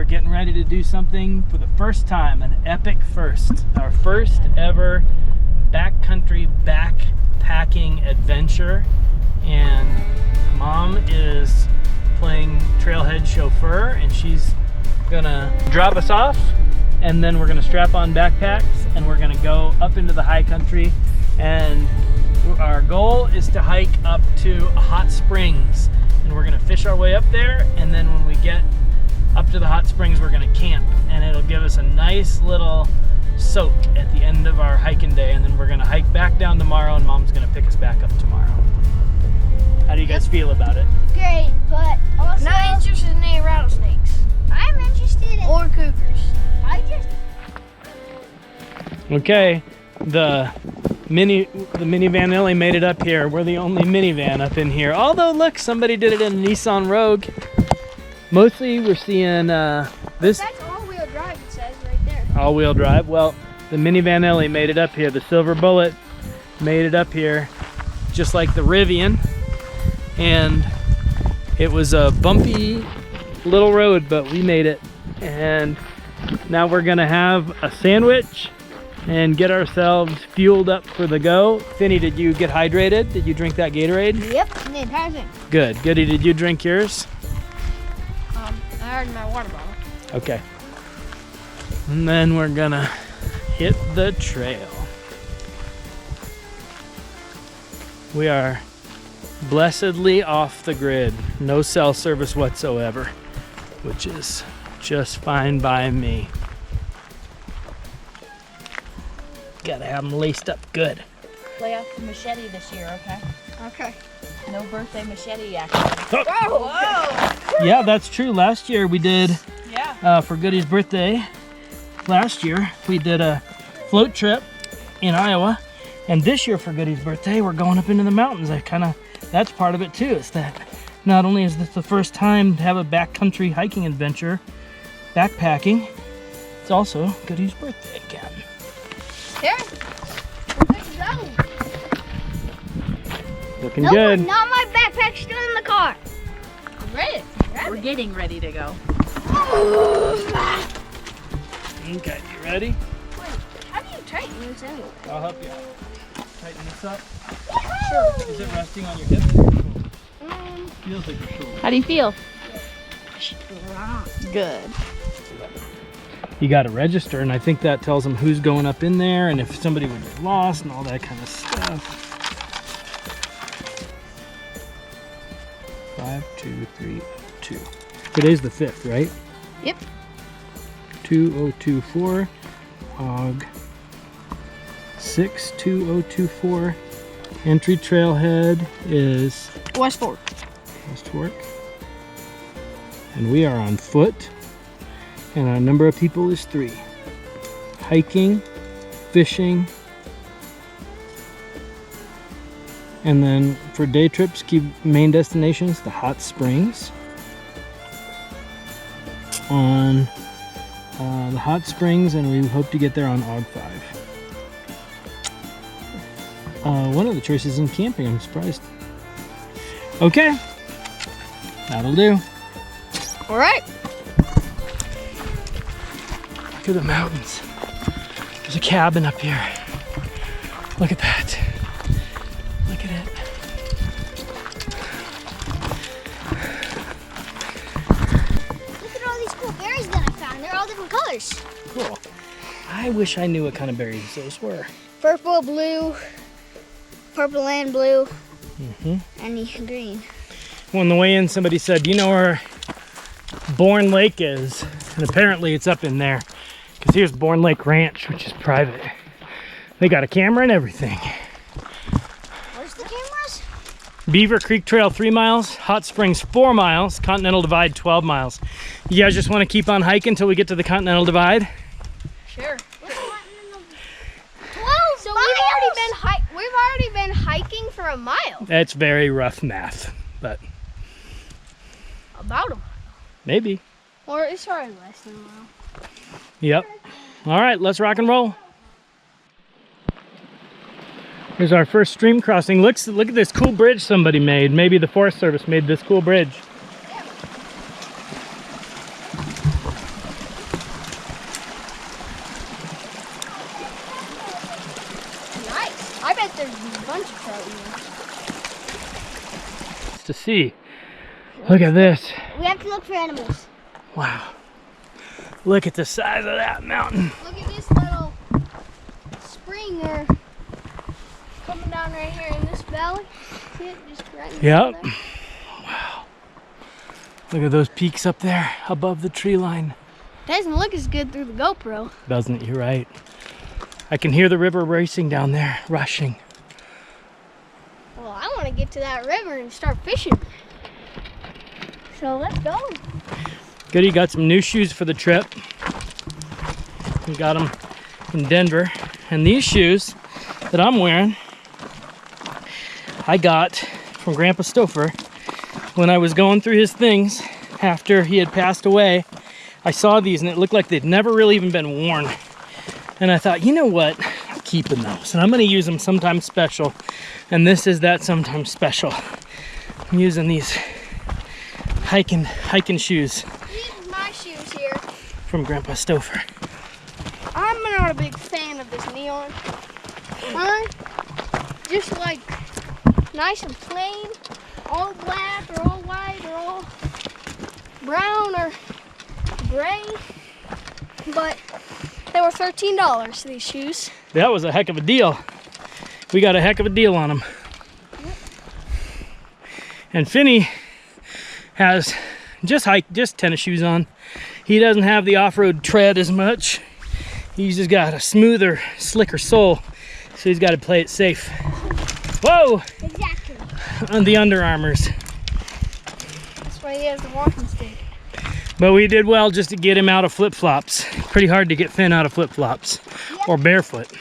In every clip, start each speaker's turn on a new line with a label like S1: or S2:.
S1: getting ready to do something for the first time, an epic first. Our first ever backcountry backpacking adventure. And Mom is playing trailhead chauffeur, and she's gonna drop us off, and then we're gonna strap on backpacks and we're gonna go up into the high country. And our goal is to hike up to a hot springs, and we're gonna fish our way up there, and then when we get up to the hot springs we're gonna camp, and it'll give us a nice little soak at the end of our hiking day, and then we're gonna hike back down tomorrow, and Mom's gonna pick us back up tomorrow. How do you guys feel about it?
S2: Great, but also
S3: Not interested in any rattlesnakes.
S2: I'm interested in
S3: Or cougars.
S2: I just
S1: Okay, the minivan Ellie made it up here. We're the only minivan up in here. Although, look, somebody did it in a Nissan Rogue. Mostly we're seeing this
S2: that's all-wheel drive, it says right there.
S1: all-wheel drive. Well, the minivan Ellie made it up here. The Silver Bullet made it up here, just like the Rivian. And it was a bumpy little road, but we made it. And now we're gonna have a sandwich and get ourselves fueled up for the go. Finny, did you get hydrated? Did you drink that Gatorade?
S2: Yep, and it hasn't.
S1: Good. Goody, did you drink yours?
S3: I already my water bottle.
S1: Okay. And then we're gonna hit the trail. We are blessedly off the grid. No cell service whatsoever, which is just fine by me. Gotta have them laced up good.
S4: Lay off the machete this year, okay?
S2: Okay.
S4: No birthday machete action.
S1: Oh.
S4: Whoa!
S1: Yeah, that's true. Last year we did,
S4: Yeah.
S1: for Goody's birthday, last year we did a float trip in Iowa. And this year for Goody's birthday, we're going up into the mountains. That's part of it too. Is that not only is this the first time to have a backcountry hiking adventure, backpacking, it's also Goody's birthday again.
S2: Here. We're good to go.
S1: Looking
S2: No,
S1: good.
S2: not my backpack's still in the car.
S3: Ready?
S4: We're getting ready to go.
S1: Okay, you ready?
S2: Wait, how do you tighten this anyway?
S1: I'll help you out. Tighten this up.
S2: Sure.
S1: Is it resting on your hip? Feels like your shoulder.
S4: How do you feel? Good.
S1: You got to register, and I think that tells them who's going up in there and if somebody would get lost and all that kind of stuff. 5, 2, 3, 2. Today's the 5th, right?
S3: Yep.
S1: 2024. Og 62024. Entry trailhead is
S3: West Fork.
S1: West Fork. And we are on foot. And our number of people is 3. Hiking, fishing, and then for day trips, keep main destinations, the hot springs. On the hot springs, and we hope to get there on Og 5. One of the choices in camping, I'm surprised. Okay, that'll do.
S3: All right.
S1: Look at the mountains. There's a cabin up here. Look at that. Look at it.
S2: Look at all these cool berries that I found. They're all different colors.
S1: Cool. I wish I knew what kind of berries those were.
S2: Purple, blue, purple and blue,
S1: Mm-hmm.
S2: and the green.
S1: Well, on the way in, somebody said, "Do you know where Bourne Lake is?" And apparently it's up in there. Because here's Bourne Lake Ranch, which is private. They got a camera and everything.
S2: Where's the cameras?
S1: Beaver Creek Trail 3 miles, Hot Springs 4 miles, Continental Divide 12 miles. You guys just want to keep on hiking until we get to the Continental Divide?
S3: Sure.
S2: 12
S3: So
S2: miles?
S3: we've already been hiking for a mile.
S1: That's very rough math, but
S3: About a mile.
S1: maybe.
S3: Or it's probably less than a mile.
S1: Yep. All right, let's rock and roll. Here's our first stream crossing. Look at this cool bridge somebody made. Maybe the Forest Service made this cool bridge.
S3: there's a bunch of trout in there.
S1: To see. Look at this.
S2: We have to look for animals.
S1: Wow. Look at the size of that mountain.
S3: Look at this little spring or coming down right here in this valley. See it? Just right in the
S1: Yep.
S3: middle there.
S1: Wow. Look at those peaks up there above the tree line.
S3: Doesn't look as good through the GoPro.
S1: Doesn't it? You're right. I can hear the river racing down there, rushing.
S3: Well, I want to get to that river and start fishing. So let's go.
S1: Goody got some new shoes for the trip. We got them in Denver. And these shoes that I'm wearing, I got from Grandpa Stouffer when I was going through his things after he had passed away. I saw these and it looked like they'd never really even been worn. And I thought, you know what? I'm keeping those. And I'm going to use them sometime special. And this is that sometime special. I'm using these hiking shoes
S3: These are my shoes here.
S1: from Grandpa Stouffer.
S3: I'm not a big fan of this neon. I just like nice and plain, all black or all white or all brown or gray. But they were $13, these shoes.
S1: That was a heck of a deal. We got a heck of a deal on them. And Finney has just tennis shoes on. He doesn't have the off-road tread as much. He's just got a smoother, slicker sole, so he's got to play it safe. Whoa!
S2: Exactly.
S1: On the Under Armours.
S3: That's why he has the walking stick.
S1: But we did well just to get him out of flip-flops. Pretty hard to get Finn out of flip-flops or barefoot.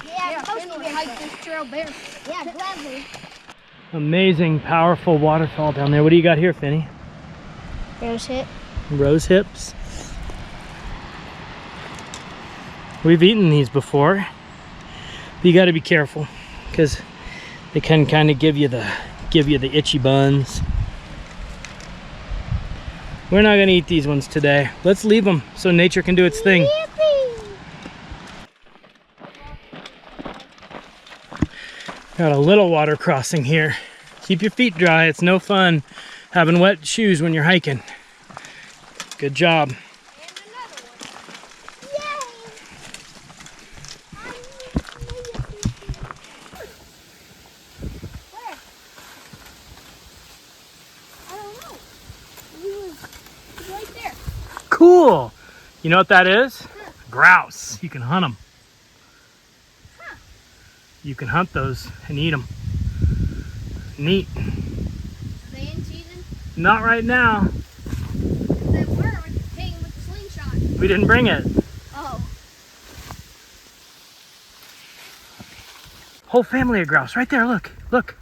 S2: Yeah,
S3: Finn would hike this trail barefoot.
S2: yeah, gladly.
S1: Amazing, powerful waterfall down there. What do you got here, Finney?
S3: Rose hip.
S1: Rose hips. We've eaten these before. You got to be careful because they can kind of give you the itchy buns. We're not gonna eat these ones today. Let's leave them so nature can do its thing.
S2: Yippee!
S1: Got a little water crossing here. Keep your feet dry. It's no fun having wet shoes when you're hiking. Good job.
S3: And another one. Where? I don't know. He was right there.
S1: Cool. You know what that is? Grouse. You can hunt them. You can hunt those and eat them. Neat.
S3: Are they in season?
S1: Not right now.
S3: They were with the pig with the slingshot.
S1: We didn't bring it.
S3: Oh.
S1: Whole family of grouse right there. Look. Look.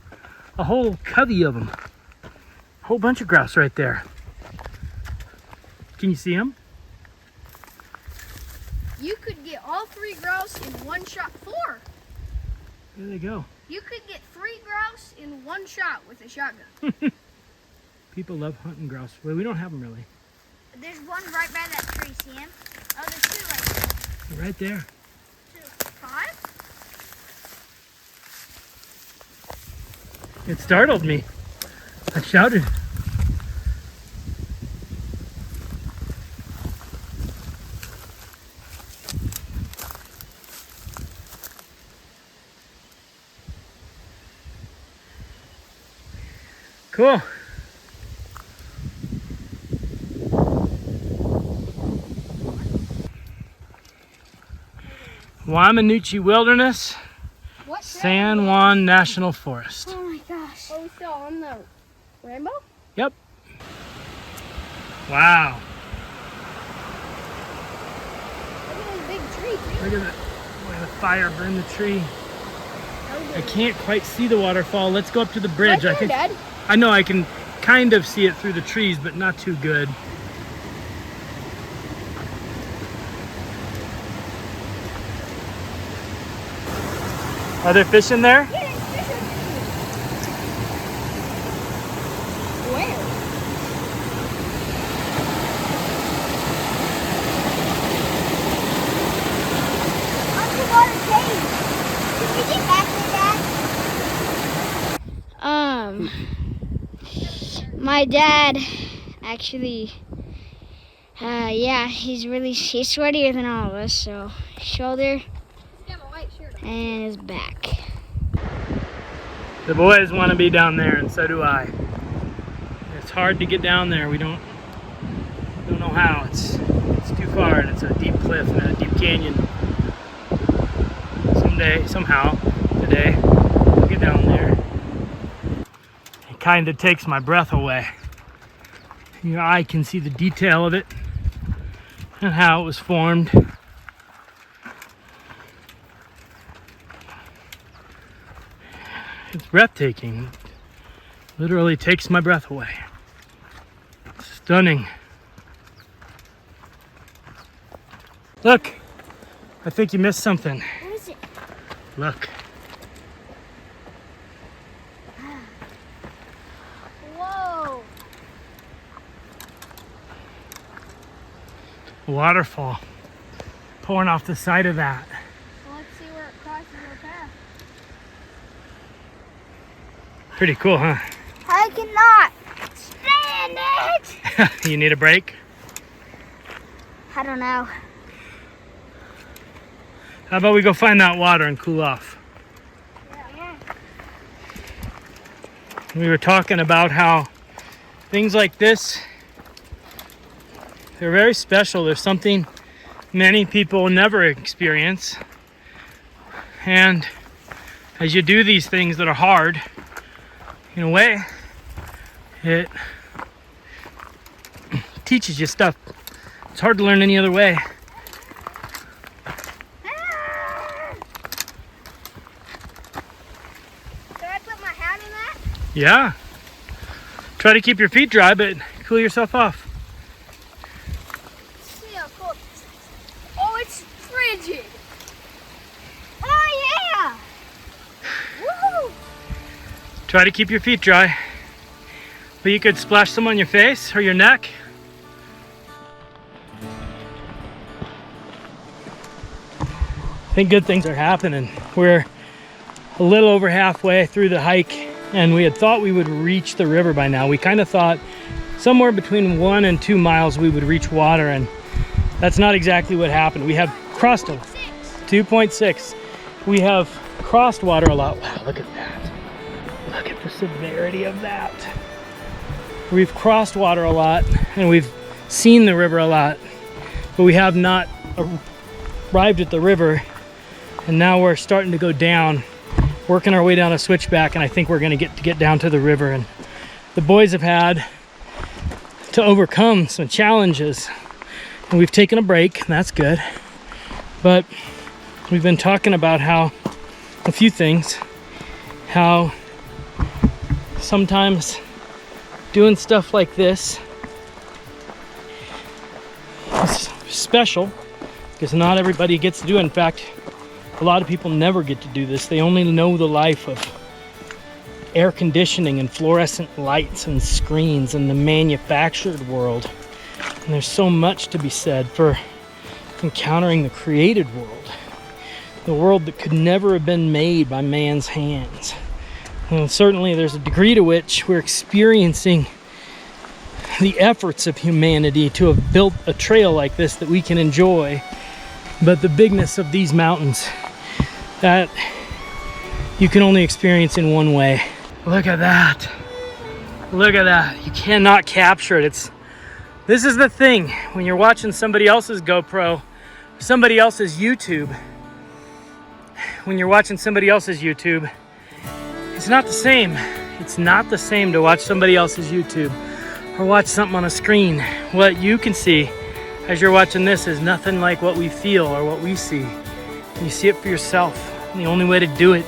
S1: A whole covey of them. Whole bunch of grouse right there. Can you see them?
S3: You could get all 3 grouse in one shot. 4.
S1: There they go.
S3: You could get 3 grouse in one shot with a shotgun.
S1: People love hunting grouse. Well, we don't have them really.
S2: There's one right by that tree, see him? Oh, there's 2 right there.
S1: They're right there.
S3: 2. 5?
S1: It startled me. I shouted. Cool. Weminuche Wilderness,
S3: What?
S1: San Juan National Forest.
S2: Oh my gosh.
S3: Oh, we still on the rainbow?
S1: Yep. Wow.
S3: Look at this big tree.
S1: Look at the fire burn the tree. I can't quite see the waterfall. Let's go up to the bridge.
S3: Right
S1: I think.
S3: there, Dad.
S1: I know I can kind of see it through the trees, but not too good. Are there fish in there?
S3: Yeah, there's fish over here. Where?
S2: Underwater cave. Can we get back there, Dad? my dad actually, yeah, he's sweatier than all of us. So his shoulder and his back.
S1: The boys want to be down there, and so do I. It's hard to get down there. We don't know how. It's too far, and it's a deep cliff and a deep canyon. Someday, somehow, today, we'll get down there. It kind of takes my breath away. Your eye can see the detail of it and how it was formed. It's breathtaking. Literally takes my breath away. Stunning. Look, I think you missed something.
S2: What is it?
S1: Look.
S2: Whoa.
S1: A waterfall pouring off the side of that.
S3: Well, let's see where it crosses our path.
S1: Pretty cool, huh?
S2: I cannot stand it.
S1: You need a break?
S2: I don't know.
S1: How about we go find that water and cool off?
S2: Yeah.
S1: We were talking about how things like this, they're very special. There's something many people never experience. And as you do these things that are hard, in a way, it teaches you stuff. It's hard to learn any other way.
S3: Should I put my hat in that?
S1: Yeah. Try to keep your feet dry, but cool yourself off.
S3: Let's see how cold this is. Oh, it's frigid.
S2: Oh yeah. Woo.
S1: Try to keep your feet dry. But you could splash some on your face or your neck. I think good things are happening. We're a little over halfway through the hike, and we had thought we would reach the river by now. We kind of thought somewhere between 1 and 2 miles we would reach water, and that's not exactly what happened. We have crossed 2.6. We have crossed water a lot. Wow, look at that. Look at the severity of that. We've crossed water a lot, and we've seen the river a lot, but we have not arrived at the river. And now we're starting to go down, working our way down a switchback, and I think we're going to get down to the river. And the boys have had to overcome some challenges, and we've taken a break, and that's good. But we've been talking about how a few things, how sometimes doing stuff like this is special because not everybody gets to do it. In fact, a lot of people never get to do this. They only know the life of air conditioning and fluorescent lights and screens and the manufactured world. And there's so much to be said for encountering the created world, the world that could never have been made by man's hands. And certainly there's a degree to which we're experiencing the efforts of humanity to have built a trail like this that we can enjoy. But the bigness of these mountains, that you can only experience in one way. Look at that. Look at that. You cannot capture it. This is the thing when you're watching somebody else's GoPro, somebody else's YouTube. When you're watching somebody else's YouTube, it's not the same. It's not the same to watch somebody else's YouTube or watch something on a screen. What you can see as you're watching this is nothing like what we feel or what we see. You see it for yourself. And the only way to do it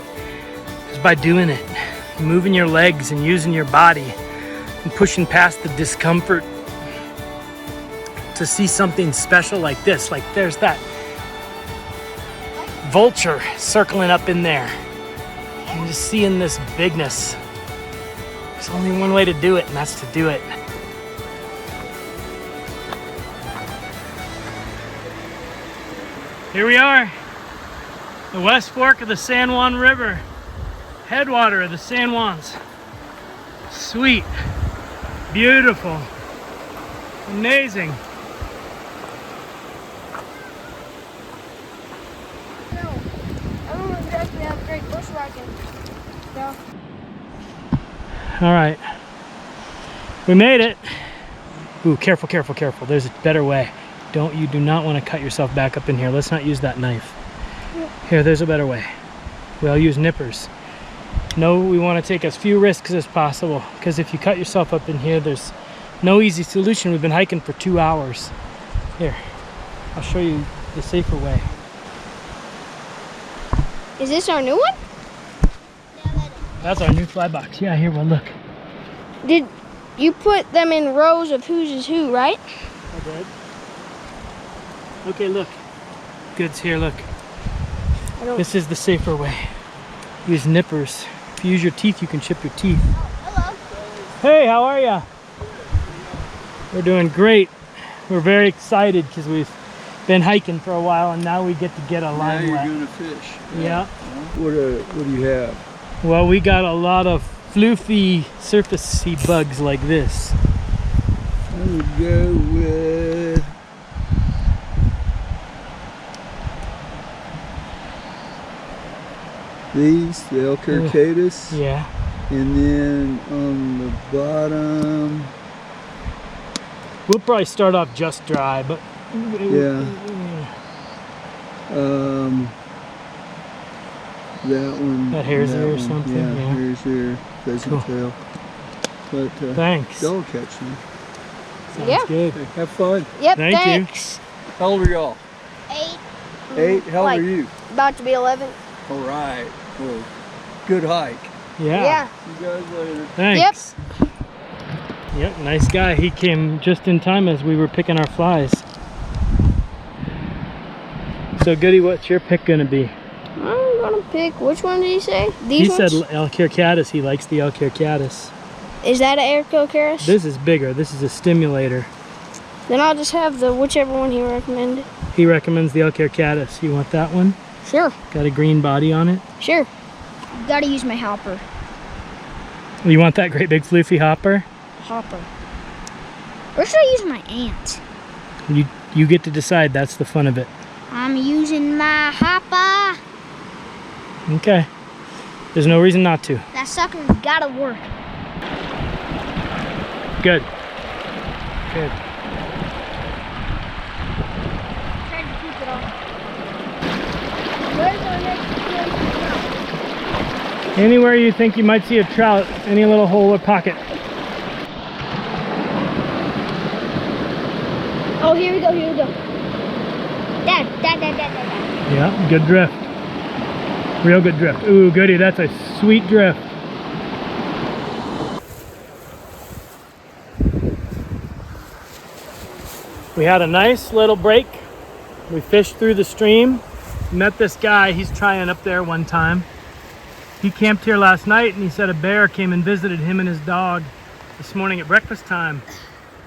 S1: is by doing it. Moving your legs and using your body and pushing past the discomfort to see something special like this. Like there's that vulture circling up in there. And just seeing this bigness. There's only one way to do it, and that's to do it. Here we are, the West Fork of the San Juan River, headwater of the San Juans. Sweet. Beautiful. Amazing.
S3: No, I don't exactly have great bushwhacking stuff.
S1: All right. We made it. Ooh, careful, careful, careful. There's a better way. You do not want to cut yourself back up in here. Let's not use that knife. Here, there's a better way. We'll use nippers. No, we want to take as few risks as possible, because if you cut yourself up in here, there's no easy solution. We've been hiking for 2 hours. Here, I'll show you the safer way.
S3: Is this our new one?
S1: That's our new fly box. Yeah, here, well, look.
S3: Did you put them in rows of whose is who, right?
S1: I did. Okay, look. Good's here, look. This is the safer way. Use nippers. If you use your teeth, you can chip your teeth.
S3: Hello.
S1: Hey, how are ya? We're doing great. We're very excited because we've been hiking for a while and now we get to get a line
S5: Now
S1: wet.
S5: you're gonna fish.
S1: Yeah.
S5: What do you have?
S1: Well, we got a lot of floofy, surfacey bugs like this.
S5: I'm gonna go with these, the Elcarcatus.
S1: Yeah.
S5: And then on the bottom,
S1: We'll probably start off just dry, but
S5: yeah. That one.
S1: That hare's ear or
S5: one.
S1: something,
S5: Yeah,
S1: yeah.
S5: hare's ear, pheasant tail. But
S1: Thanks.
S5: they'll catch me.
S1: Sounds
S3: Yeah.
S1: good.
S5: Okay, have fun.
S3: Yep,
S1: Thank you.
S3: thanks.
S5: How old are y'all?
S3: 8.
S5: 8? How old
S3: Like-
S5: are you?
S3: About to be 11.
S5: All right. Well, good hike.
S1: Yeah.
S5: See you guys later.
S1: Thanks. Yep, nice guy. He came just in time as we were picking our flies. So Goody, what's your pick gonna be?
S3: I'm gonna pick, which one did he say? These
S1: He
S3: ones?
S1: said Elcarcatus. He likes the Elcarcatus.
S3: Is that an Elcarcatus?
S1: This is bigger. This is a stimulator.
S3: Then I'll just have the whichever one he recommended.
S1: He recommends the Elcarcatus. You want that one?
S3: Sure,
S1: Got a green body on it.
S3: sure.
S2: Gotta use my hopper.
S1: You want that great big floofy hopper?
S2: Hopper. Or should I use my ant?
S1: You get to decide. That's the fun of it.
S2: I'm using my hopper.
S1: Okay. There's no reason not to.
S2: That sucker's gotta work.
S1: Good. Good.
S2: Tried to keep it on.
S3: Where's our next place to go?
S1: Anywhere you think you might see a trout, any little hole or pocket.
S2: Oh, here we go, here we go. Dad.
S1: Yeah, good drift. Real good drift. Ooh, Goody, that's a sweet drift. We had a nice little break. We fished through the stream. Met this guy, he's trying up there one time. He camped here last night and he said a bear came and visited him and his dog this morning at breakfast time.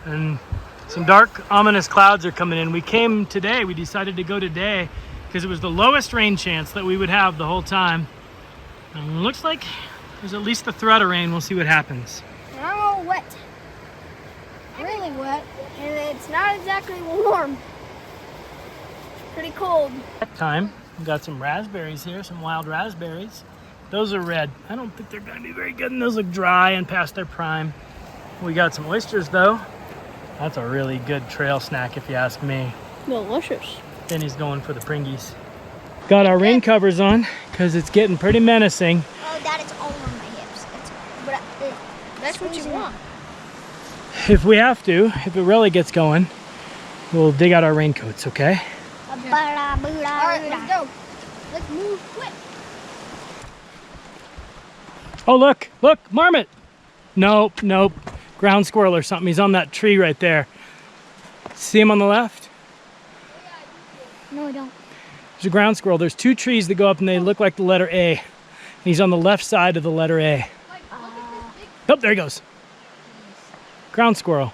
S1: And some dark, ominous clouds are coming in. We came today, we decided to go today because it was the lowest rain chance that we would have the whole time. And it looks like there's at least the threat of rain. We'll see what happens.
S3: And I'm all wet. Really wet. And it's not exactly warm. It's pretty cold.
S1: Time. We got some raspberries here, some wild raspberries. Those are red. I don't think they're going to be very good, and those look dry and past their prime. We got some oysters, though. That's a really good trail snack, if you ask me.
S3: Delicious.
S1: Then he's going for the Pringies. Got our rain covers on, because it's getting pretty menacing.
S2: Oh, Dad, it's all on my hips.
S3: That's what you want.
S1: If we have to, if it really gets going, we'll dig out our raincoats, okay?
S3: Alright, let's go. Let's move quick.
S1: Oh, look, marmot. Nope. Ground squirrel or something. He's on that tree right there. See him on the left?
S2: No, I don't.
S1: There's a ground squirrel. There's 2 trees that go up and they look like the letter A. And he's on the left side of the letter A. Oh, there he goes. Ground squirrel.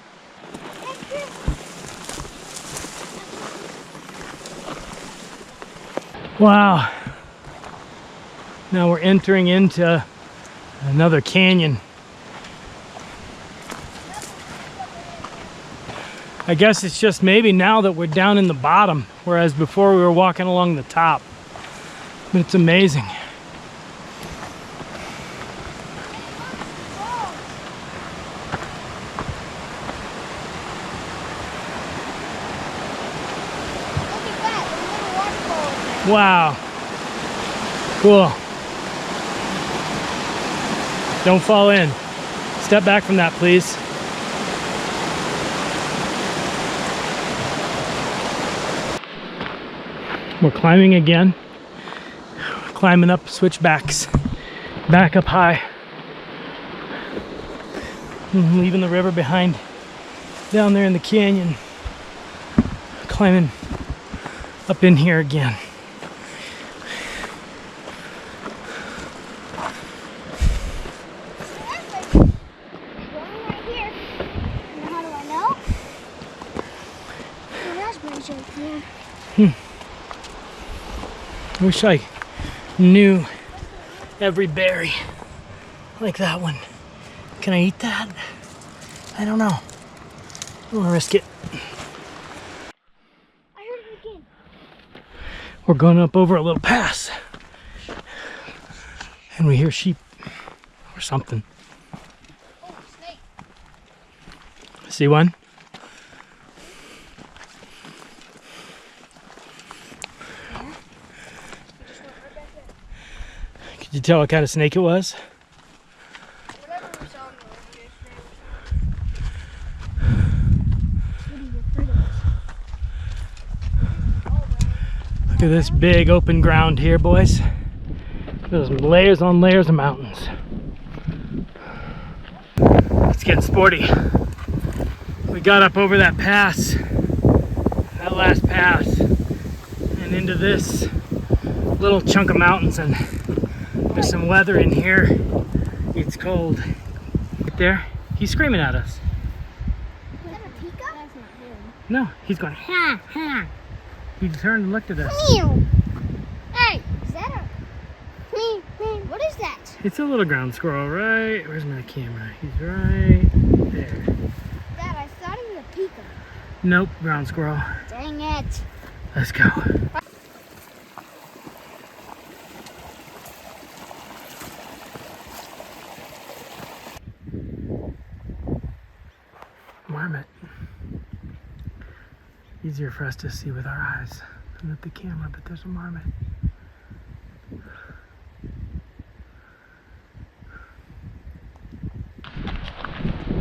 S1: Wow. Now we're entering into another canyon. I guess it's just maybe now that we're down in the bottom, whereas before we were walking along the top. But it's amazing. Wow. Cool. Don't fall in. Step back from that, please. We're climbing again. Climbing up switchbacks. Back up high. Leaving the river behind. Down there in the canyon. Climbing up in here again. I wish I knew every berry like that one. Can I eat that? I don't know. I don't want to risk it.
S2: I heard it again.
S1: We're going up over a little pass. And we hear sheep or something.
S3: Oh, snake.
S1: See one? Could you tell what kind of snake it was?
S3: Whatever we saw in the road yesterday.
S1: Look at this big open ground here, boys. There's layers on layers of mountains. It's getting sporty. We got up over that pass, that last pass, and into this little chunk of mountains, and there's some weather in here. It's cold. Right there, he's screaming at us.
S2: Is that a peacock? That's not him.
S1: No, he's going, ha, ha. He turned and looked at us.
S2: Meow. Hey, is that a... What is that?
S1: It's a little ground squirrel, right? Where's my camera? He's right there.
S2: Dad, I thought it was a peacock.
S1: Nope, ground squirrel.
S2: Dang it.
S1: Let's go. Marmot. Easier for us to see with our eyes than with the camera, but there's a marmot.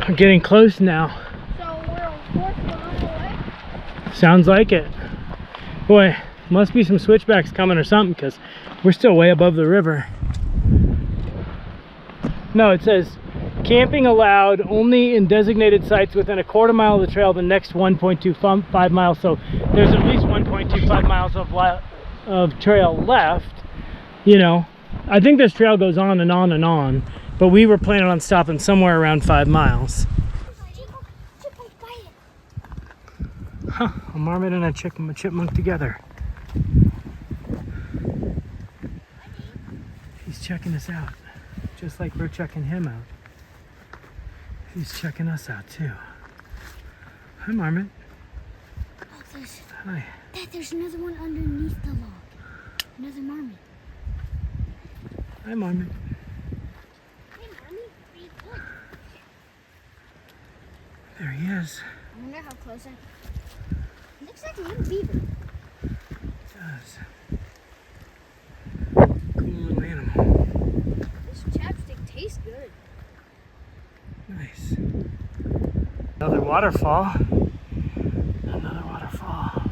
S1: We're getting close now.
S3: So we're on 4th mile away?
S1: Sounds like it. Boy, must be some switchbacks coming or something, because we're still way above the river. No, it says camping allowed only in designated sites within a quarter mile of the trail the next 1.25 miles. So there's at least 1.25 miles of trail left. You know, I think this trail goes on and on and on, but we were planning on stopping somewhere around 5 miles. Huh, a marmot and a chipmunk together. He's checking us out, just like we're checking him out. He's checking us out too. Hi, marmot.
S2: Oh,
S1: Hi.
S2: Dad, there's another one underneath the log. Another marmot.
S1: Hi, marmot.
S2: Hey, marmot. Are you good?
S1: There he is.
S2: I wonder how close I... Looks like a little beaver.
S1: It does. Cool little animal.
S3: This chapstick tastes good.
S1: Nice. Another waterfall. Another waterfall.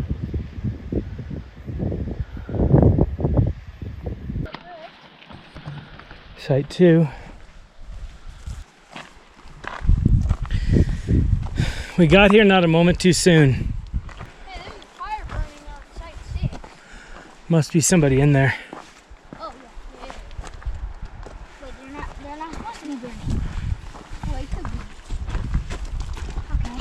S1: Site 2. We got here not a moment too soon.
S3: Hey, there's a fire burning on site 6.
S1: Must be somebody in there.
S3: Oh, yeah.
S2: Wait, they're not supposed to be burning.
S3: Well, it could be.
S2: Okay.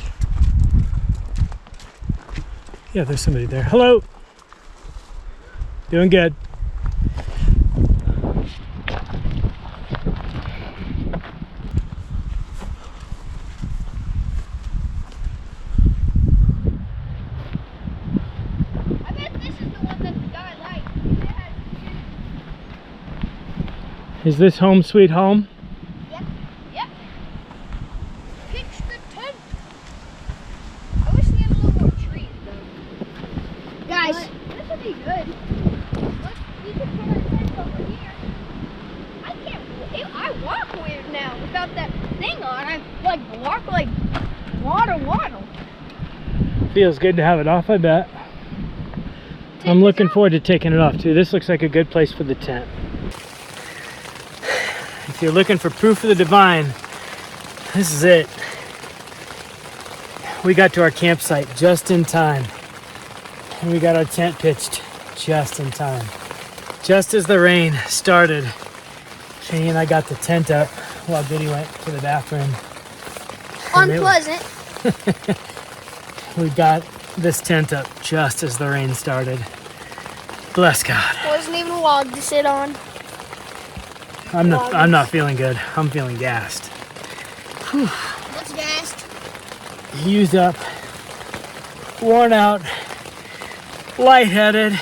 S1: Yeah, there's somebody there. Hello. Doing good. Is this home sweet home?
S3: Yep. Pitch the tent. I wish we had a little more trees though.
S2: Guys,
S3: But this would be good. Look, we can put our tent over here. I can't. I walk weird now without that thing on. I like walk like waddle.
S1: Feels good to have it off, I bet. I'm looking forward to taking it off too. This looks like a good place for the tent. If you're looking for proof of the divine, this is it. We got to our campsite just in time. And we got our tent pitched just in time. Just as the rain started, Shani and I got the tent up while Goody went to the bathroom. And
S3: Unpleasant.
S1: we got this tent up just as the rain started. Bless God.
S3: Wasn't even a log to sit on.
S1: I'm not feeling good. I'm feeling gassed. Whew.
S3: What's gassed?
S1: Used up, worn out, lightheaded,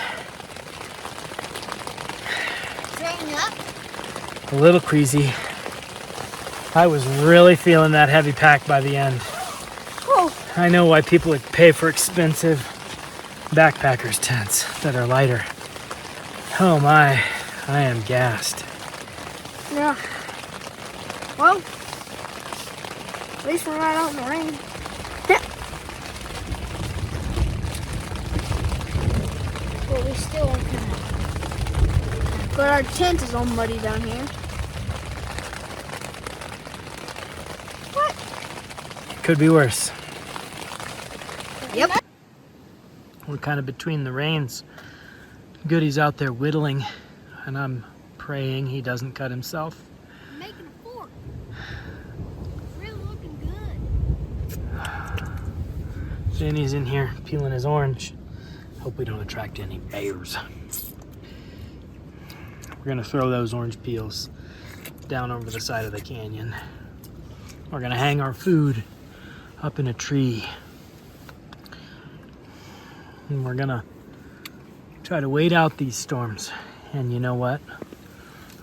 S3: Straighten up.
S1: a little queasy. I was really feeling that heavy pack by the end.
S3: Oh,
S1: I know why people would pay for expensive backpackers tents that are lighter. Oh my, I am gassed.
S3: yeah. Well, at least we're not out in the rain. But we still kind of. But our tent is all muddy down here.
S1: Could be worse.
S3: Yep.
S1: We're kind of between the rains. Goody's out there whittling, and I'm praying he doesn't cut himself.
S3: Making a fork. Really looking good.
S1: Danny's in here peeling his orange. Hope we don't attract any bears. We're gonna throw those orange peels down over the side of the canyon. We're gonna hang our food up in a tree. And we're gonna try to wait out these storms. And you know what?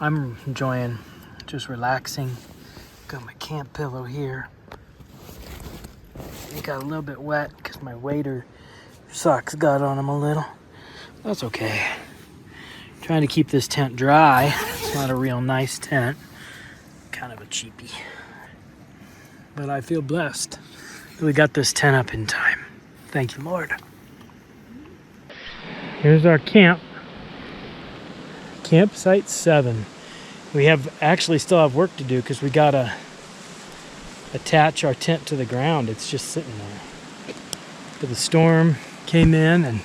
S1: I'm enjoying just relaxing. Got my camp pillow here. It got a little bit wet because my waders socks got on them a little. That's okay. Trying to keep this tent dry. It's not a real nice tent. Kind of a cheapie. But I feel blessed that we got this tent up in time. Thank you, Lord. Here's our camp. Campsite 7. We actually still have work to do because we gotta attach our tent to the ground. It's just sitting there. But the storm came in and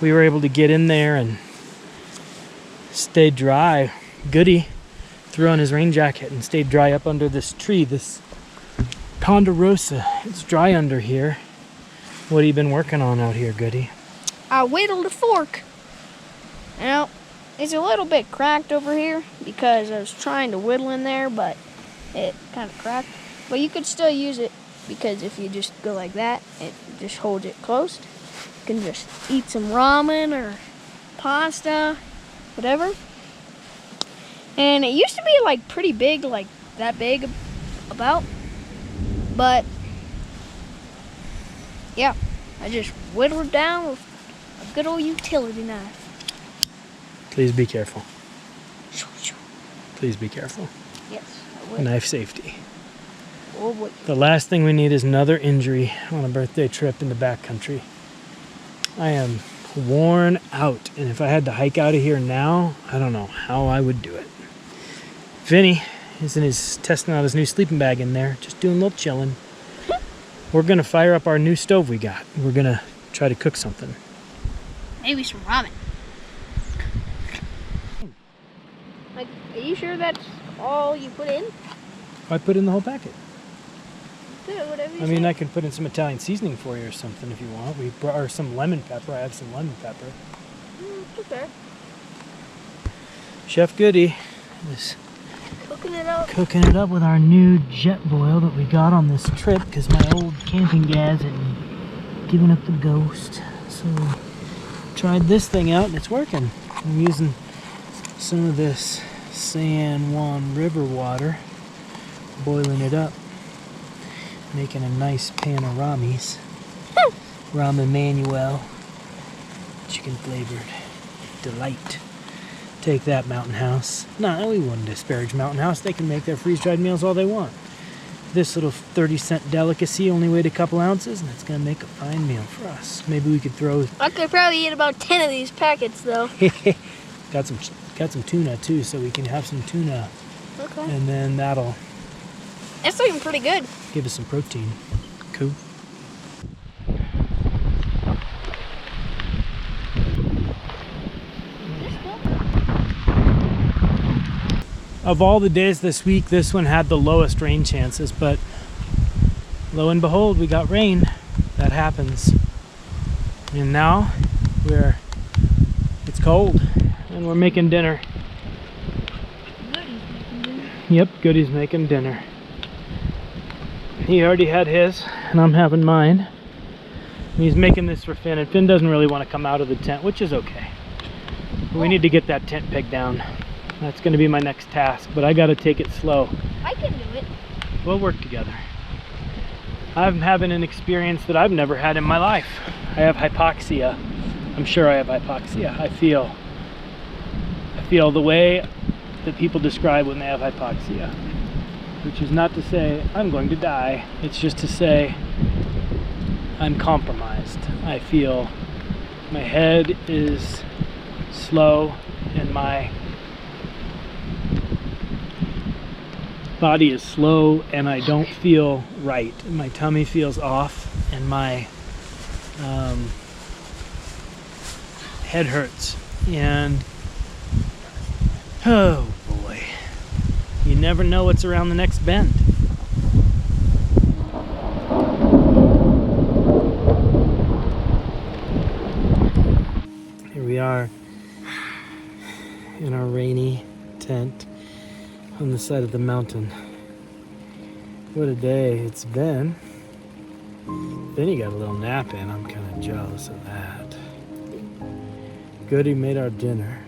S1: we were able to get in there and stay dry. Goody threw on his rain jacket and stayed dry up under this tree, this ponderosa. It's dry under here. What have you been working on out here, Goody?
S3: I whittled a fork. Now, it's a little bit cracked over here because I was trying to whittle in there, but it kind of cracked. But you could still use it because if you just go like that, it just holds it close. You can just eat some ramen or pasta, whatever. And it used to be like pretty big, like that big about. But yeah, I just whittled it down with a good old utility knife.
S1: Please be careful. Please be careful.
S3: Yes, I will.
S1: Knife safety.
S3: Oh boy.
S1: The last thing we need is another injury on a birthday trip in the backcountry. I am worn out, and if I had to hike out of here now, I don't know how I would do it. Vinny is testing out his new sleeping bag in there, just doing a little chilling. We're gonna fire up our new stove we got. We're gonna try to cook something.
S3: Maybe some ramen. Like, are you sure that's all you put in?
S1: I put in the whole packet.
S3: Put it whatever you
S1: I mean,
S3: say.
S1: I can put in some Italian seasoning for you or something if you want. Or some lemon pepper. I have some lemon pepper.
S3: Okay.
S1: Chef Goody is
S3: Cooking it up.
S1: cooking it up with our new jet boil that we got on this trip because my old camping gas had given up the ghost. So tried this thing out and it's working. I'm using some of this San Juan River water, boiling it up, making a nice pan of rames. Ramen Manuel, chicken flavored delight. Take that, Mountain House. No, we wouldn't disparage Mountain House. They can make their freeze-dried meals all they want. This little 30-cent delicacy only weighed a couple ounces, and it's gonna make a fine meal for us. Maybe we could throw.
S3: I could probably eat about 10 of these packets, though.
S1: got some tuna too, so we can have some tuna,
S3: Okay.
S1: and then that'll
S3: That's looking pretty good.
S1: give us some protein. Cool. Of all the days this week, this one had the lowest rain chances, but lo and behold, we got rain. That happens. And now it's cold and we're making dinner. Yep, Goody's making dinner. He already had his and I'm having mine. And he's making this for Finn, and Finn doesn't really want to come out of the tent, which is okay. We need to get that tent peg down. That's going to be my next task, but I got to take it slow.
S3: I can do it.
S1: We'll work together. I'm having an experience that I've never had in my life. I have hypoxia. I'm sure I have hypoxia. I feel the way that people describe when they have hypoxia, which is not to say I'm going to die. It's just to say I'm compromised. I feel my head is slow and my body is slow, and I don't feel right. My tummy feels off, and my head hurts. And oh boy, you never know what's around the next bend. Here we are in our rainy tent on the side of the mountain. What a day it's been. Then he got a little nap in. I'm kind of jealous of that. Goody made our dinner,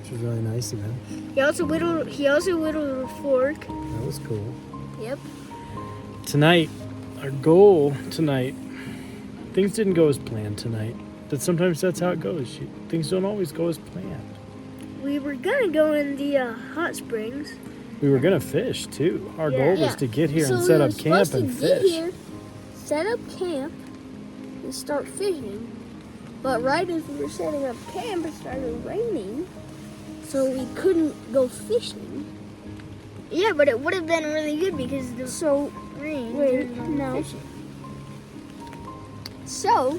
S1: which was really nice of him.
S3: He also whittled a fork.
S1: That was cool.
S3: Yep.
S1: Tonight, our goal tonight, things didn't go as planned tonight. But sometimes that's how it goes. Things don't always go as planned.
S3: We were gonna go in the hot springs.
S1: We were gonna fish too. Our goal was to get here and
S3: So
S1: set
S3: we
S1: up
S3: were
S1: camp
S3: supposed
S1: and
S3: to get
S1: fish.
S3: here, set up camp, and start fishing. But right as we were setting up camp, it started raining, so we couldn't go fishing.
S2: Yeah, but it would have been really good because the rain.
S3: Wait, no. So,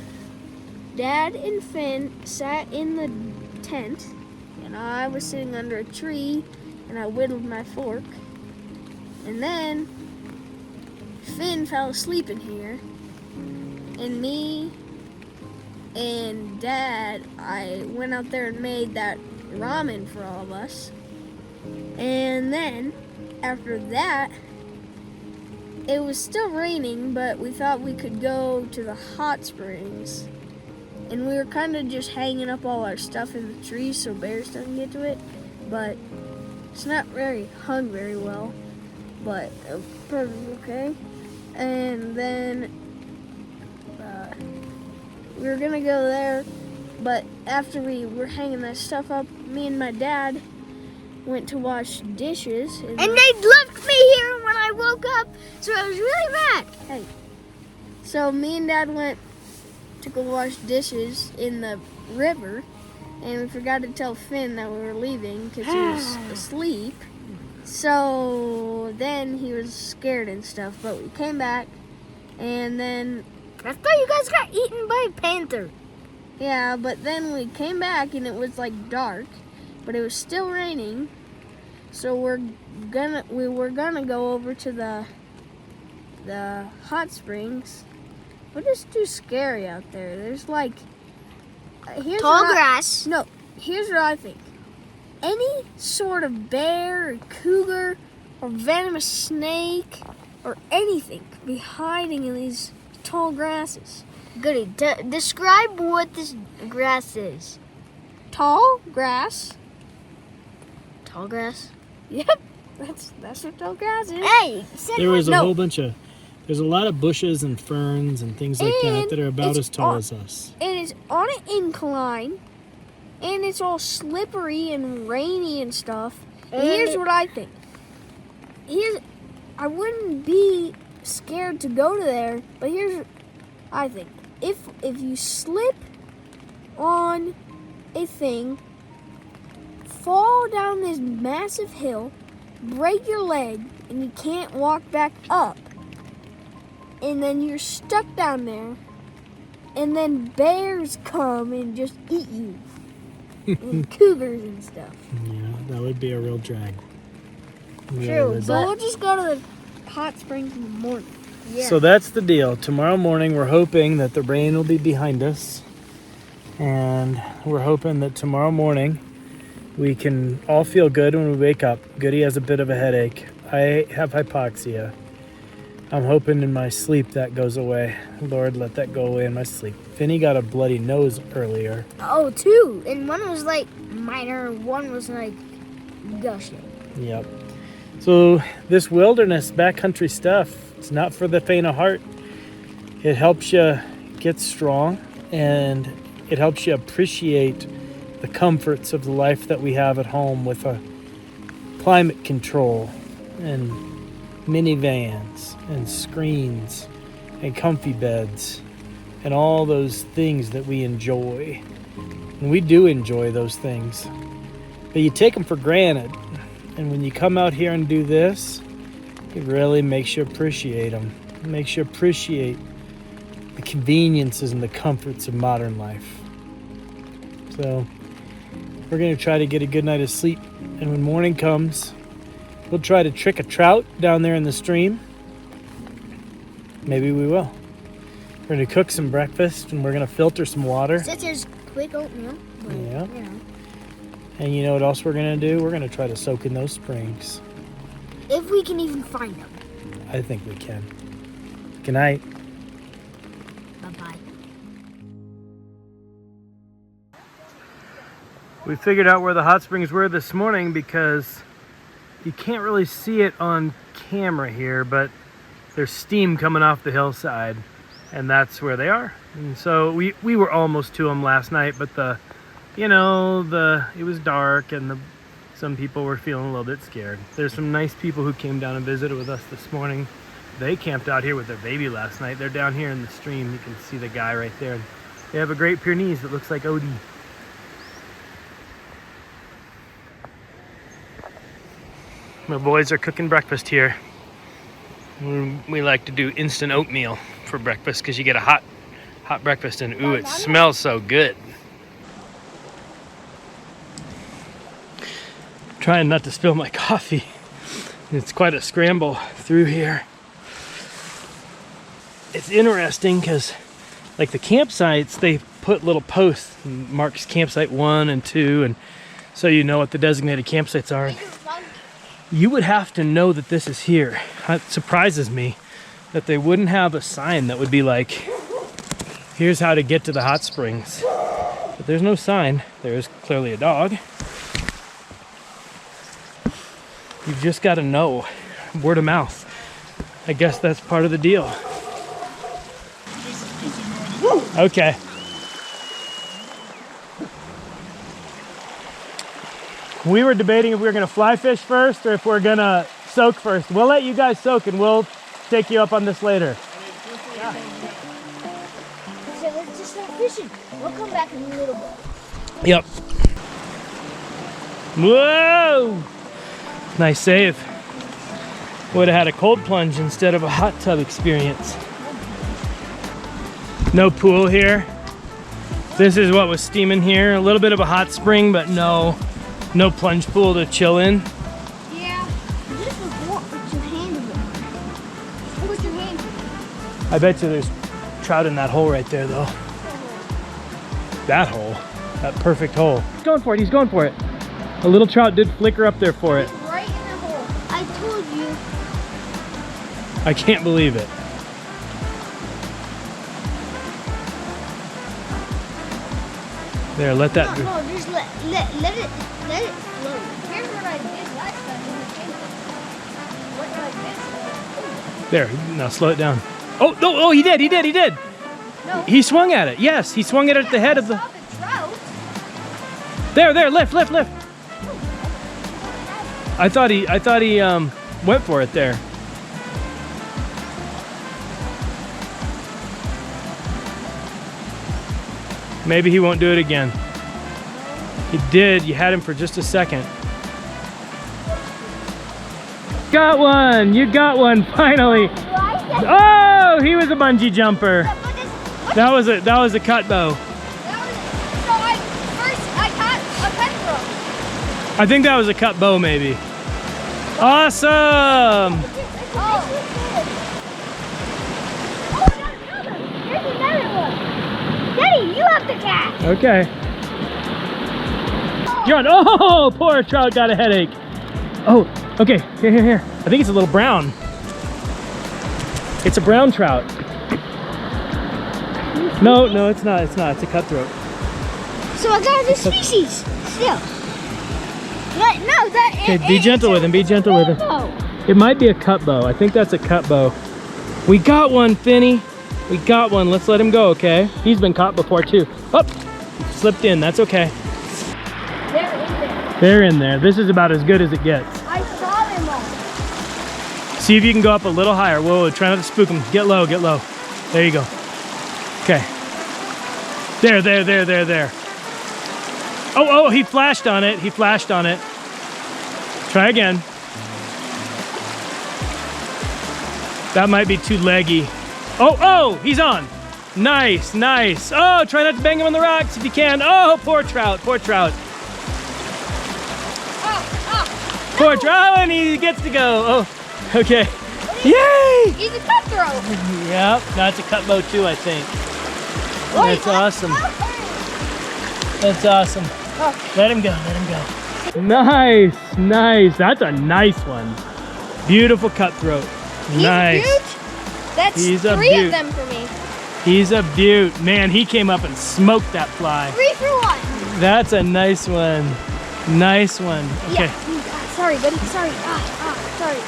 S3: Dad and Finn sat in the tent, and I was sitting under a tree, and I whittled my fork. And then Finn fell asleep in here, and me and Dad, I went out there and made that ramen for all of us. And then after that, it was still raining, but we thought we could go to the hot springs. And we were kind of just hanging up all our stuff in the trees so bears don't get to it. But it's not hung very well, but perfectly okay. And then we were gonna go there, but after we were hanging that stuff up, me and my dad went to wash dishes.
S2: And they left me here when I woke up, so I was really mad.
S3: Hey. So me and Dad went to go wash dishes in the river, and we forgot to tell Finn that we were leaving because he was asleep. So then he was scared and stuff, but we came back, and then
S2: I thought you guys got eaten by a panther.
S3: yeah, but then we came back and it was like dark, but it was still raining. So we were gonna go over to the hot springs, but it's too scary out there. There's like
S2: Tall grass.
S3: No, here's what I think. Any sort of bear or cougar or venomous snake or anything could be hiding in these tall grasses.
S2: Goody, describe what this grass is.
S3: Tall grass.
S2: Tall grass?
S3: Yep, that's what tall grass is.
S2: Hey,
S1: There was a
S3: No.
S1: whole bunch of, there's a lot of bushes and ferns and things like that
S3: And
S1: that are about
S3: it's
S1: as tall
S3: on-
S1: as us.
S3: And it's on an incline, and it's all slippery and rainy and stuff. And here's what I think. I wouldn't be scared to go to there, but here's what I think. If you slip on a thing, fall down this massive hill, break your leg, and you can't walk back up, and then you're stuck down there, and then bears come and just eat you, and cougars and stuff.
S1: Yeah, that would be a real drag. Really
S2: True,
S1: would.
S3: So we'll just go to the hot springs in the morning.
S2: Yeah.
S1: So that's the deal. Tomorrow morning, we're hoping that the rain will be behind us. And we're hoping that tomorrow morning we can all feel good when we wake up. Goody has a bit of a headache. I have hypoxia. I'm hoping in my sleep that goes away. Lord, let that go away in my sleep. Finny got a bloody nose earlier.
S2: Oh, two. And one was like minor, one was like gushing.
S1: Yep. So this wilderness backcountry stuff, it's not for the faint of heart. It helps you get strong, and it helps you appreciate the comforts of the life that we have at home with a climate control and minivans and screens and comfy beds and all those things that we enjoy. And we do enjoy those things, but you take them for granted. And when you come out here and do this, it really makes you appreciate them. It makes you appreciate the conveniences and the comforts of modern life. So we're going to try to get a good night of sleep. And when morning comes, we'll try to trick a trout down there in the stream. Maybe we will. We're going to cook some breakfast, and we're going to filter some water.
S2: Such as quick oatmeal. But,
S1: Yeah.
S2: You know,
S1: And you know what else we're going to do? We're going to try to soak in those springs.
S2: if we can even find them.
S1: I think we can. Good night.
S2: Bye-bye.
S1: We figured out where the hot springs were this morning because you can't really see it on camera here, but there's steam coming off the hillside, and that's where they are. And so we were almost to them last night, but it was dark, and some people were feeling a little bit scared. There's some nice people who came down and visited with us this morning. They camped out here with their baby last night. They're down here in the stream. You can see the guy right there. They have a Great Pyrenees that looks like Odie. My boys are cooking breakfast here. We like to do instant oatmeal for breakfast because you get a hot breakfast, and ooh, it smells so good. Trying not to spill my coffee. It's quite a scramble through here. It's interesting because, like, the campsites, they put little posts, marks campsite 1 and 2, and so you know what the designated campsites are. You would have to know that this is here. It surprises me that they wouldn't have a sign that would be like, here's how to get to the hot springs. But there's no sign. There's clearly a dog. You've just got to know. Word of mouth. I guess that's part of the deal. Okay. We were debating if we were going to fly fish first or if we're going to soak first. We'll let you guys soak, and we'll take you up on this later.
S2: So let's just start fishing. We'll come back in a little bit.
S1: Yep. Whoa! Nice save. Would have had a cold plunge instead of a hot tub experience. No pool here. This is what was steaming here. A little bit of a hot spring, but no plunge pool to chill in.
S2: Yeah. This was what put your hand in it. Put your hand in it.
S1: I bet you there's trout in that hole right there, though. That hole. That perfect hole. He's going for it. He's going for it. A little trout did flicker up there for it.
S2: Right in the hole. I told you.
S1: I can't believe it. There, let that.
S2: No, just let it float. Here's what I did last time in the camp. What I did.
S1: There, now slow it down. Oh, no, oh, he did.
S2: No.
S1: He swung at it. Yes, he swung it at the head of the.
S2: I saw the trout.
S1: There, lift. I thought he went for it there. Maybe he won't do it again. He did. You had him for just a second. Got one. You got one finally. Oh, he was a bungee jumper. That was a cut bow. I think that was a cut bow, maybe. Awesome.
S2: Daddy, you have the catch.
S1: Okay. John, oh, poor trout got a headache. Oh, okay, here. I think it's a little brown. It's a brown trout. No, it's not. It's a cutthroat.
S2: So I got the species still. No, that.
S1: Okay, be gentle with him. Be gentle with him. It might be a cut bow. I think that's a cut bow. We got one, Finny. We got one. Let's let him go, okay? He's been caught before too. Oh, slipped in. That's okay. They're in there. This is about as good as it gets.
S2: I saw them all.
S1: See if you can go up a little higher. Whoa, try not to spook them. Get low. There you go. Okay. There. Oh, he flashed on it. Try again. That might be too leggy. Oh, he's on. Nice. Oh, try not to bang him on the rocks if you can. Oh, poor trout. Poor trout, and he gets to go. Oh, okay. Yay!
S3: He's a cutthroat.
S1: Yep, that's a cut bow too, I think. That's awesome. That's awesome. Let him go. Nice. That's a nice one. Beautiful cutthroat. Nice.
S3: He's a beaut. That's
S1: He's a
S3: three
S1: beaut.
S3: of them for me.
S1: He's a beaut. Man, he came up and smoked that fly.
S3: 3 for 1.
S1: That's a nice one. Okay.
S3: Yeah. Sorry, buddy. Sorry. Sorry.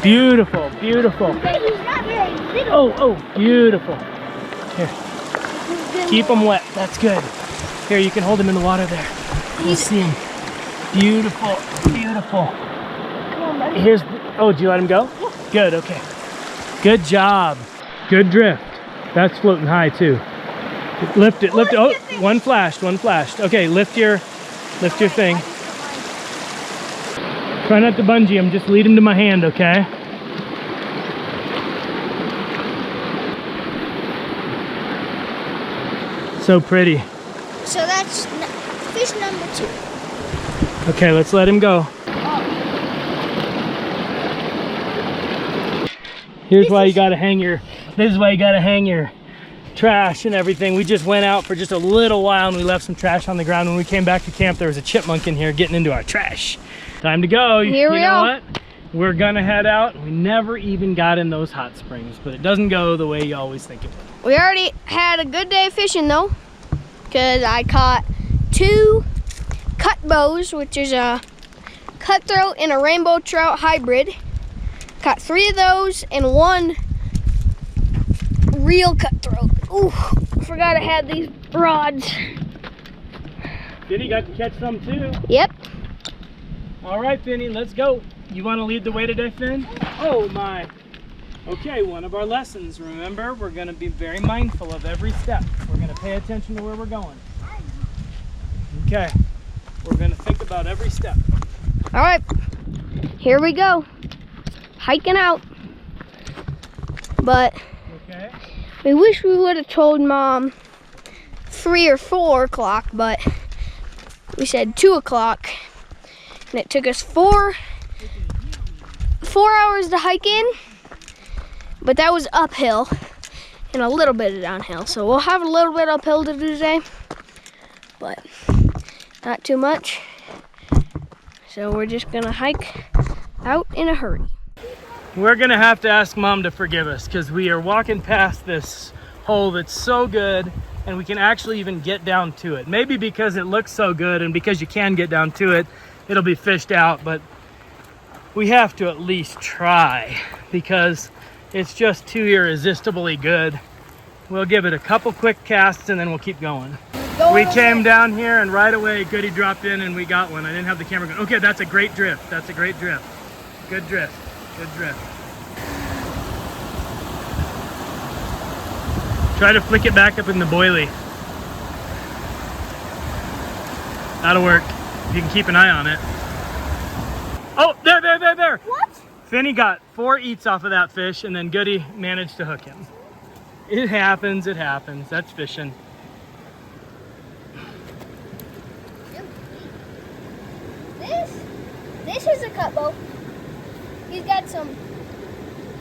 S1: Beautiful.
S2: He's not very little.
S1: Oh, beautiful. Here, keep him wet. That's good. Here, you can hold him in the water there. We'll see him. Beautiful.
S3: Come on, buddy.
S1: Did you let him go? Yeah. Good, okay. Good job. Good drift. That's floating high too. Lift it. Oh, one flashed. Okay, lift your thing. Try not to bungee him, just lead him to my hand, okay? So pretty.
S2: So that's fish number 2.
S1: Okay, let's let him go. This is why you gotta hang your trash and everything. We just went out for just a little while and we left some trash on the ground. When we came back to camp, there was a chipmunk in here getting into our trash. Time to go.
S3: Here we
S1: know
S3: go.
S1: What? We're gonna head out. We never even got in those hot springs, but it doesn't go the way you always think it would.
S3: We already had a good day fishing though, because I caught 2 cut bows, which is a cutthroat and a rainbow trout hybrid. Caught 3 of those and 1 real cutthroat. Ooh, forgot I had these rods.
S1: Finny got to catch some too.
S3: Yep.
S1: All right, Finny, let's go. You want to lead the way today, Finn? Oh my. Okay, one of our lessons. Remember, we're going to be very mindful of every step. We're going to pay attention to where we're going. Okay, we're going to think about every step.
S3: All right, here we go. Hiking out. But
S1: Okay.
S3: we wish we would have told Mom 3 or 4 o'clock, but we said 2 o'clock. And it took us 4 hours to hike in, but that was uphill and a little bit of downhill. So we'll have a little bit uphill to do today, but not too much. So we're just gonna hike out in a hurry.
S1: We're gonna have to ask Mom to forgive us because we are walking past this hole that's so good and we can actually even get down to it. Maybe because it looks so good and because you can get down to it, it'll be fished out, but we have to at least try because it's just too irresistibly good. We'll give it a couple quick casts and then we'll keep going. We came down here and right away Goody dropped in and we got one. I didn't have the camera going. Okay, that's a great drift. That's a great drift. Good drift. Good drift. Try to flick it back up in the boilie. That'll work. You can keep an eye on it. Oh, there.
S3: What?
S1: Finney got 4 eats off of that fish and then Goody managed to hook him. It happens. That's fishing.
S3: This is a cut boat. He's got some,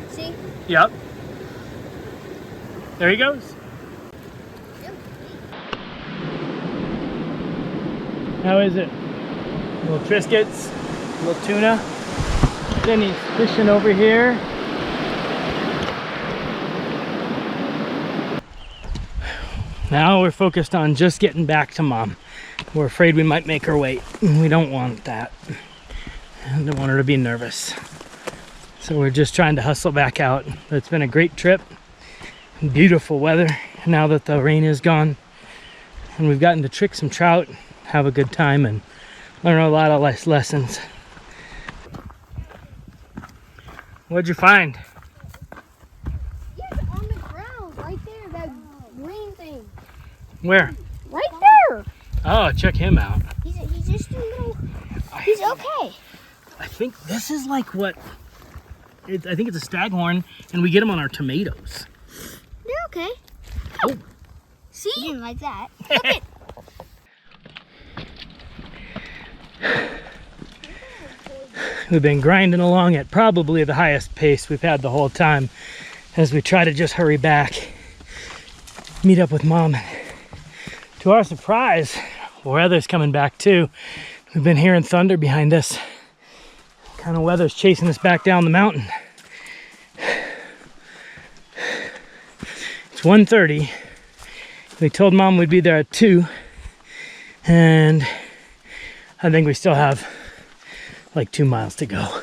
S3: see?
S1: Yep. There he goes. How is it? Little Triscuits, little tuna. Then he's fishing over here. Now we're focused on just getting back to Mom. We're afraid we might make her wait. We don't want that. I don't want her to be nervous. So we're just trying to hustle back out. It's been a great trip. Beautiful weather now that the rain is gone. And we've gotten to trick some trout, have a good time, and learn a lot of life lessons. What'd you find?
S3: Yeah, on the ground, right there, that green thing.
S1: Where?
S3: Right there.
S1: Oh, check him out.
S3: He's just a little, he's okay.
S1: I think this is like what, I think it's a staghorn, and we get them on our tomatoes.
S3: They're okay.
S1: Oh.
S3: See? You didn't like that. Look it.
S1: We've been grinding along at probably the highest pace we've had the whole time as we try to just hurry back, meet up with Mom. To our surprise, weather's coming back too. We've been hearing thunder behind us. Kind of weather's chasing us back down the mountain. It's 1:30. We told Mom we'd be there at 2, and I think we still have like 2 miles to go.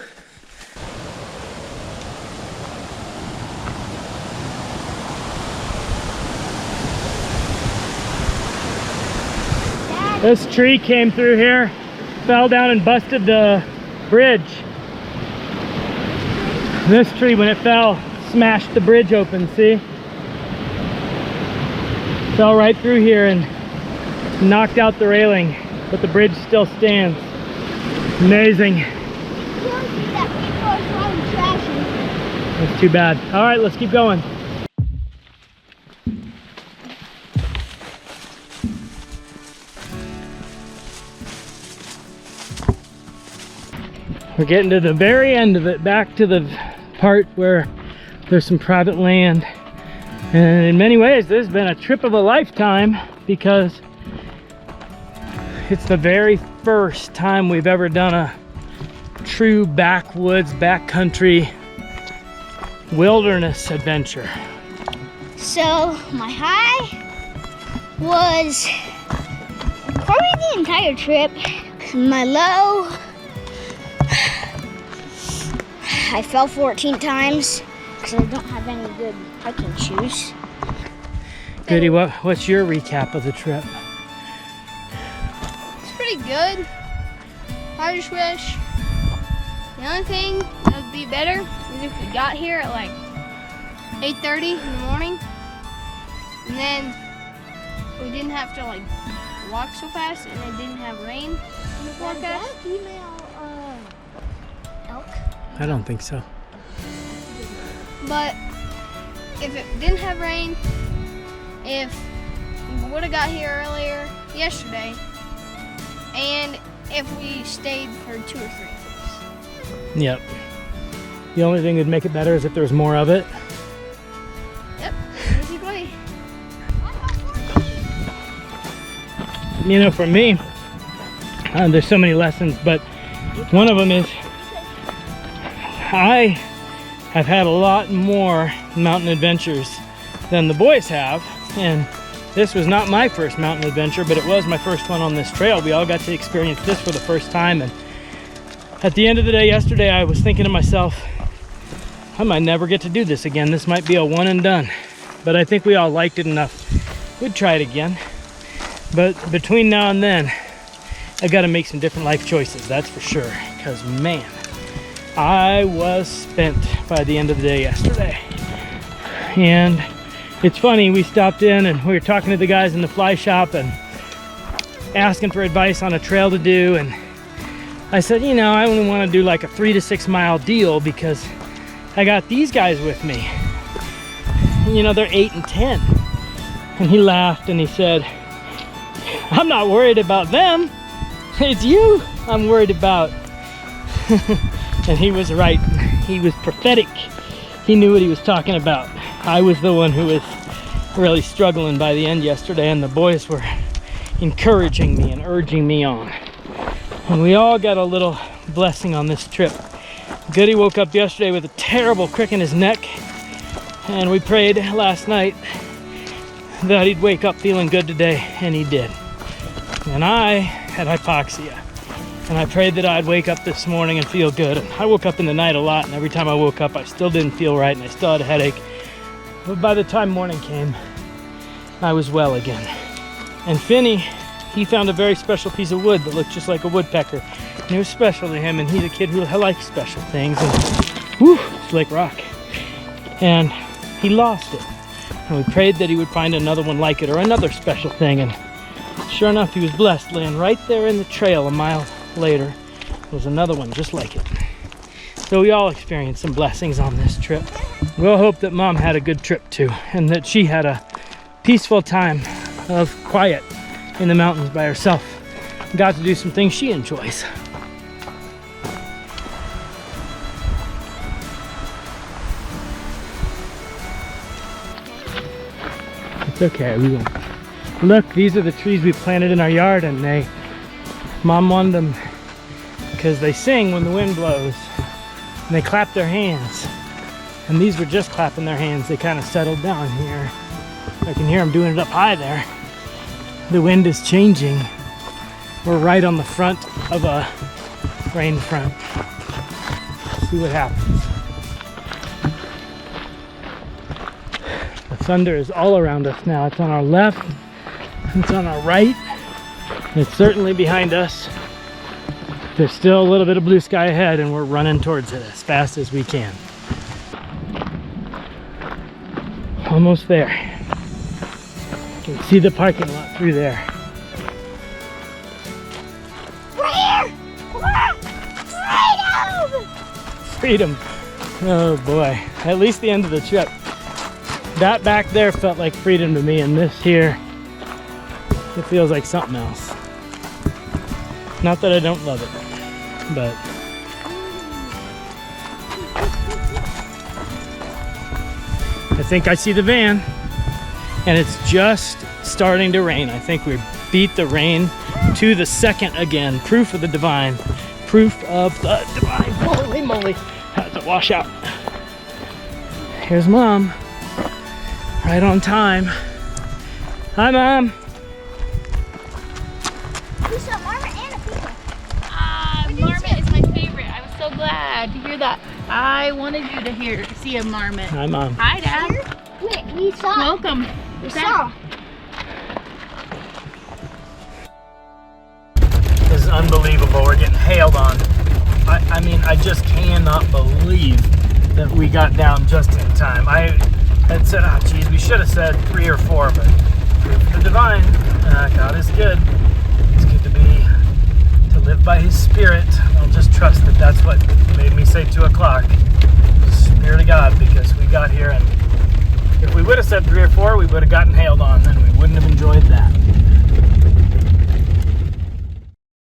S1: This tree came through here, fell down and busted the bridge. This tree, when it fell, smashed the bridge open, see? Fell right through here and knocked out the railing, but the bridge still stands. Amazing. That's too bad. All right, let's keep going. We're getting to the very end of it, back to the part where there's some private land. And in many ways, this has been a trip of a lifetime because it's the very first time we've ever done a true backwoods, backcountry wilderness adventure.
S2: So my high was probably the entire trip. My low, I fell 14 times because I don't have any good hiking shoes.
S1: Goody, what's your recap of the trip?
S3: It's pretty good. I just wish the only thing that would be better is if we got here at like 8:30 in the morning, and then we didn't have to like walk so fast, and it didn't have rain in the forecast.
S2: Elk.
S1: I don't think so.
S3: But if it didn't have rain, if we would have got here earlier yesterday, and if we stayed for 2 or 3 days.
S1: Yep. The only thing that'd make it better is if there was more of it.
S3: Yep, basically.
S1: You know, for me, there's so many lessons, but one of them is I have had a lot more mountain adventures than the boys have, and This was not my first mountain adventure, but it was my first one on this trail. We all got to experience this for the first time, and at the end of the day yesterday, I was thinking to myself, I might never get to do this again. This might be a one and done. But I think we all liked it enough. We'd try it again. But between now and then, I gotta make some different life choices, that's for sure. Because man, I was spent by the end of the day yesterday. And it's funny, we stopped in and we were talking to the guys in the fly shop and asking for advice on a trail to do. And I said, you know, I only want to do like a 3 to 6 mile deal because I got these guys with me. You know, they're 8 and 10. And he laughed and he said, I'm not worried about them. It's you I'm worried about. And he was right. He was prophetic. He knew what he was talking about. I was the one who was really struggling by the end yesterday, and the boys were encouraging me and urging me on. And we all got a little blessing on this trip. Goody woke up yesterday with a terrible crick in his neck, and we prayed last night that he'd wake up feeling good today, and he did. And I had hypoxia, and I prayed that I'd wake up this morning and feel good. And I woke up in the night a lot, and every time I woke up I still didn't feel right, and I still had a headache. But by the time morning came, I was well again. And Finney, he found a very special piece of wood that looked just like a woodpecker. And it was special to him, and he's a kid who likes special things. And whew, it's like rock. And he lost it. And we prayed that he would find another one like it, or another special thing. And sure enough, he was blessed. Laying right there in the trail a mile later was another one just like it. So we all experienced some blessings on this trip. We'll hope that Mom had a good trip too, and that she had a peaceful time of quiet in the mountains by herself. Got to do some things she enjoys. It's okay, we won't. Look, these are the trees we planted in our yard, and Mom wanted them because they sing when the wind blows, and they clap their hands. And these were just clapping their hands. They kind of settled down here. I can hear them doing it up high there. The wind is changing. We're right on the front of a rain front. Let's see what happens. The thunder is all around us now. It's on our left, it's on our right, and it's certainly behind us. There's still a little bit of blue sky ahead, and we're running towards it as fast as we can. Almost there. You can see the parking lot through there.
S2: Right here! Come on!
S1: Freedom!
S2: Freedom!
S1: Oh boy. At least the end of the trip. That back there felt like freedom to me, and this here, it feels like something else. Not that I don't love it, but I think I see the van, and it's just starting to rain. I think we beat the rain to the second again. Proof of the divine. Proof of the divine. Holy moly. Had to wash out. Here's Mom. Right on time. Hi, Mom.
S2: We saw marmot and a pizza.
S4: Marmot is my favorite. I was so glad to hear that. I wanted you to see a marmot.
S1: Hi, Mom.
S4: Hi, Dad.
S2: Wait, we saw.
S4: Welcome.
S2: We saw.
S1: This is unbelievable. We're getting hailed on. I mean, I just cannot believe that we got down just in time. I had said, oh geez, we should have said 3 or 4, but the divine, God is good. It's good to live by His Spirit. I'll just trust that that's what made me say 2 o'clock. The Spirit of God, because we got here, and if we would have said 3 or 4, we would have gotten hailed on, and we wouldn't have enjoyed that.